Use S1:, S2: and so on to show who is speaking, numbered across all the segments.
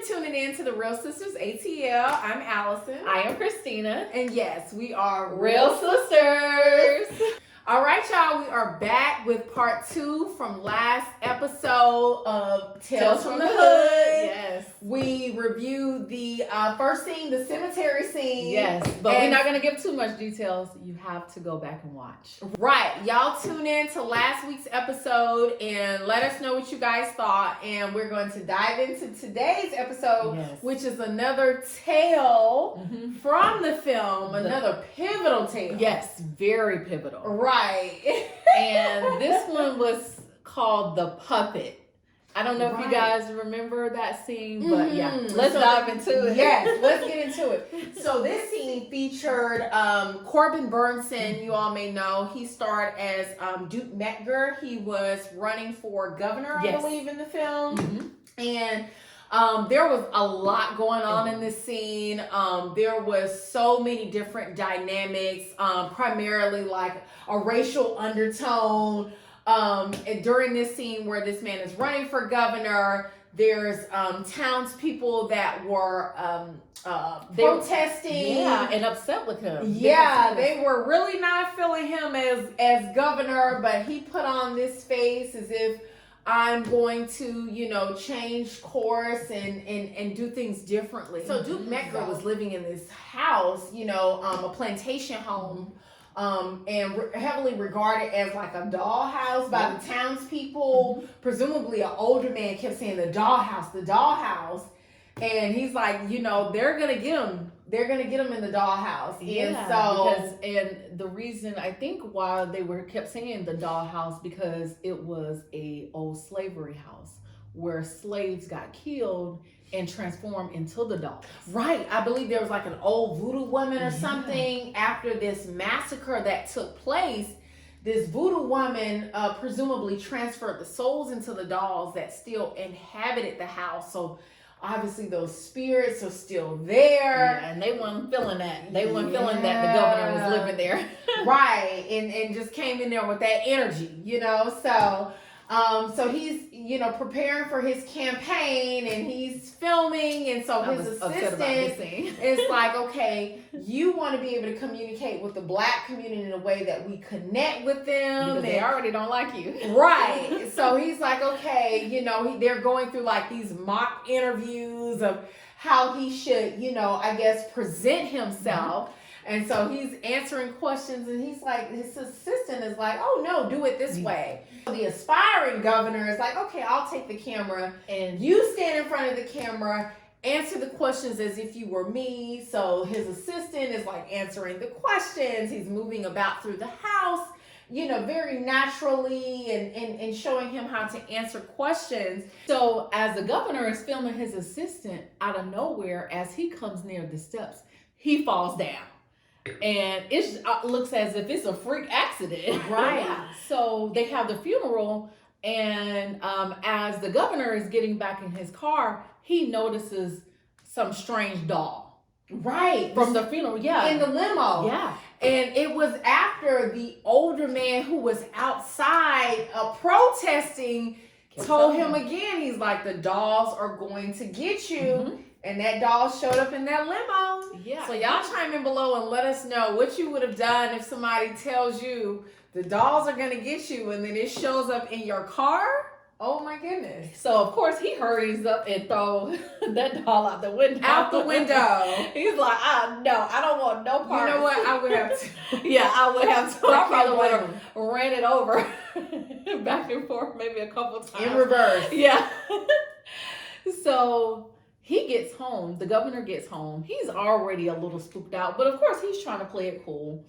S1: tuning in to the Real Sisters ATL. I'm Allison.
S2: I am Christina.
S1: And yes, we are
S2: Real Sisters.
S1: All right, y'all. We are back with part 2 from last episode of Tales from the Hood.
S2: Yes.
S1: We reviewed the first scene, the cemetery scene.
S2: Yes, but we're not going to give too much details. You have to go back and watch.
S1: Right. Y'all tune in to last week's episode and let us know what you guys thought. And we're going to dive into today's episode, which is another tale from the film, another pivotal tale.
S2: Yes, very pivotal.
S1: Right.
S2: And this one was called The Puppet. I don't know if you guys remember that scene, but let's dive into it.
S1: Yes, let's get into it. So this scene featured Corbin Burnson. You all may know. He starred as Duke Metger. He was running for governor, I believe, in the film. And there was a lot going on in this scene. There was so many different dynamics, primarily like a racial undertone. And during this scene where this man is running for governor, there's townspeople that were protesting
S2: and upset with him.
S1: Yeah, they were really not feeling him as governor, but he put on this face as if I'm going to, change course and do things differently. So Duke Metger was living in this house, a plantation home, and heavily regarded as like a dollhouse by the townspeople. Presumably an older man kept saying the dollhouse. And he's like, they're going to get him. They're going to get him in the dollhouse.
S2: And the reason I think why they kept saying the dollhouse, because it was a old slavery house where slaves got killed and transformed into the dolls.
S1: Right. I believe there was like an old voodoo woman or something after this massacre that took place. This voodoo woman presumably transferred the souls into the dolls that still inhabited the house. So obviously those spirits are still there.
S2: Yeah, and they weren't feeling that. They weren't feeling that the governor was living there.
S1: Right. And just came in there with that energy, So he's, preparing for his campaign and he's filming. And so his assistant is like, okay, you want to be able to communicate with the Black community in a way that we connect with them.
S2: Because they already don't like you.
S1: Right. So he's like, okay, they're going through like these mock interviews of how he should, present himself. And so he's answering questions and he's like, his assistant is like, oh no, do it this way. The aspiring governor is like, okay, I'll take the camera and you stand in front of the camera, answer the questions as if you were me. So his assistant is like answering the questions. He's moving about through the house, very naturally and showing him how to answer questions.
S2: So as the governor is filming his assistant, out of nowhere, as he comes near the steps, he falls down. And it looks as if it's a freak accident.
S1: Right.
S2: So they have the funeral, and as the governor is getting back in his car, he notices some strange doll.
S1: Right.
S2: From the funeral,
S1: in the limo.
S2: Yeah.
S1: And it was after the older man who was outside protesting told him again, he's like, the dolls are going to get you. And that doll showed up in that limo.
S2: Yeah.
S1: So y'all chime in below and let us know what you would have done if somebody tells you the dolls are going to get you and then it shows up in your car. Oh my goodness.
S2: So of course he hurries up and throws that doll out the window. He's like, no, I don't want no part.
S1: You know what? I would have to.
S2: Yeah, I would have to. I probably would have ran it over back and forth maybe a couple times.
S1: In reverse.
S2: Yeah. So he gets home. The governor gets home. He's already a little spooked out, but of course he's trying to play it cool.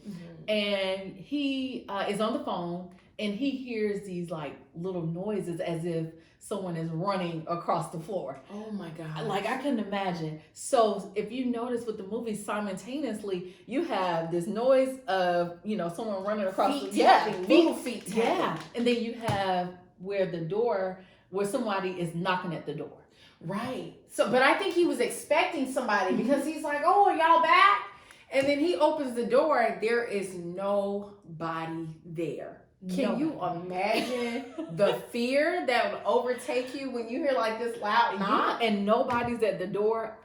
S2: And he is on the phone and he hears these like little noises as if someone is running across the floor.
S1: Oh my God.
S2: Like I couldn't imagine. So if you notice with the movie, simultaneously, you have this noise of, someone running across the
S1: little feet tapping.
S2: Yeah. And then you have where somebody is knocking at the door.
S1: Right. So, but I think he was expecting somebody because he's like, oh, are y'all back? And then he opens the door and there is nobody there. Can you imagine the fear that would overtake you when you hear like this loud knock?
S2: Yeah, and nobody's at the door.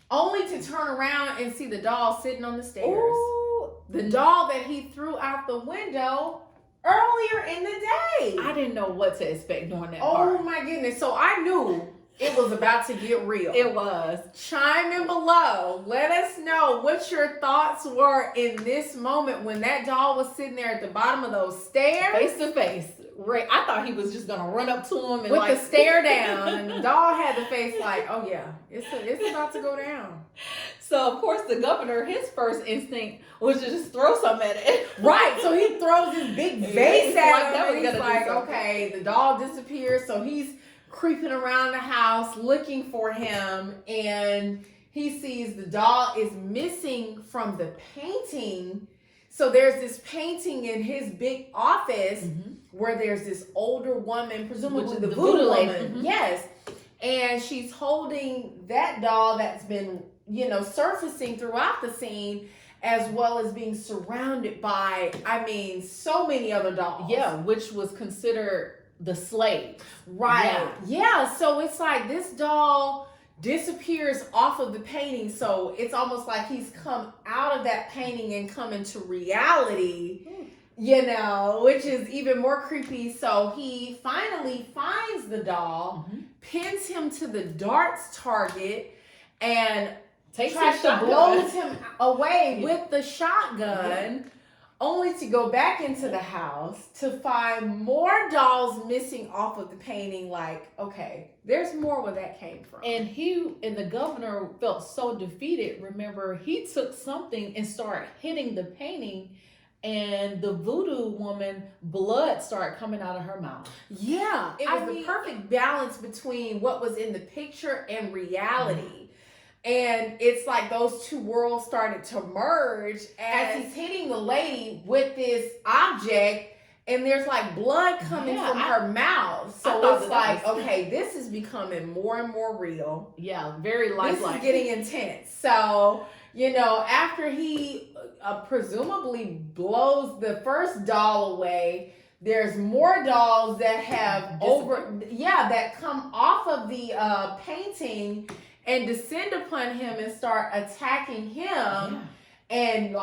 S1: Only to turn around and see the doll sitting on the stairs.
S2: Ooh.
S1: The doll that he threw out the window earlier in the day.
S2: I didn't know what to expect during that
S1: Oh
S2: part.
S1: my goodness. So I knew it was about to get real.
S2: It was.
S1: Chime in below. Let us know what your thoughts were in this moment when that doll was sitting there at the bottom of those stairs.
S2: Face to face. Right. I thought he was just gonna run up to him and
S1: With
S2: like
S1: the stare down. And the doll had the face like, oh yeah, it's about to go down.
S2: So of course the governor, his first instinct was to just throw something at it.
S1: Right. So he throws this big vase
S2: Like
S1: at
S2: that
S1: him.
S2: was
S1: And he's
S2: gonna do
S1: like,
S2: something.
S1: okay, the doll disappears. So he's creeping around the house looking for him, and he sees the doll is missing from the painting. So there's this painting in his big office where there's this older woman, presumably the voodoo woman. Yes. And she's holding that doll that's been, surfacing throughout the scene, as well as being surrounded by, so many other dolls.
S2: Yeah, which was considered the slave.
S1: Right. Yeah. So it's like this doll disappears off of the painting. So it's almost like he's come out of that painting and come into reality, which is even more creepy. So he finally finds the doll, pins him to the darts target, and tries to blow him away with the shotgun. Only to go back into the house to find more dolls missing off of the painting. Like, okay, there's more where that came from.
S2: And the governor felt so defeated. Remember, he took something and started hitting the painting, and the voodoo woman, blood started coming out of her mouth.
S1: Yeah, it was the perfect balance between what was in the picture and reality. And it's like those two worlds started to merge as he's hitting the lady with this object, and there's like blood coming from her mouth. So it's like, okay, this is becoming more and more real.
S2: Yeah, very lifelike.
S1: This is getting intense. So, after he presumably blows the first doll away, there's more dolls that have that come off of the painting and descend upon him and start attacking him, and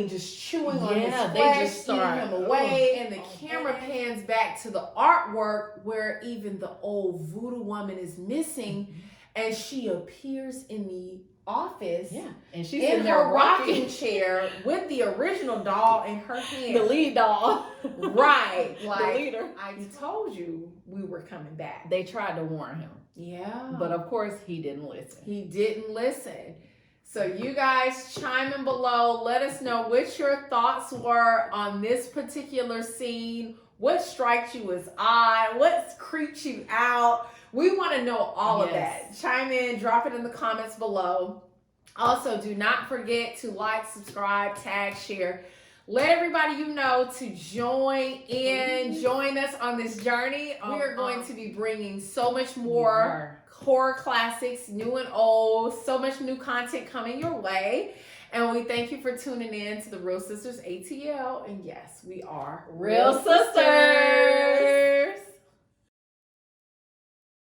S1: just chewing on his flesh, eating him away. And the camera pans back to the artwork where even the old voodoo woman is missing, and she appears in the office,
S2: and she's
S1: in her rocking chair with the original doll in her hand,
S2: the lead doll,
S1: right? Like,
S2: the leader.
S1: I told you we were coming back.
S2: They tried to warn him.
S1: Yeah.
S2: But of course, he didn't listen.
S1: He didn't listen. So you guys chime in below. Let us know what your thoughts were on this particular scene. What strikes you as odd? What creeps you out? We want to know all of that. Chime in, drop it in the comments below. Also, do not forget to like, subscribe, tag, share. Let everybody know to join us on this journey. We are going to be bringing so much more horror classics, new and old, so much new content coming your way. And we thank you for tuning in to the Real Sisters ATL. And yes, we are
S2: Real Sisters.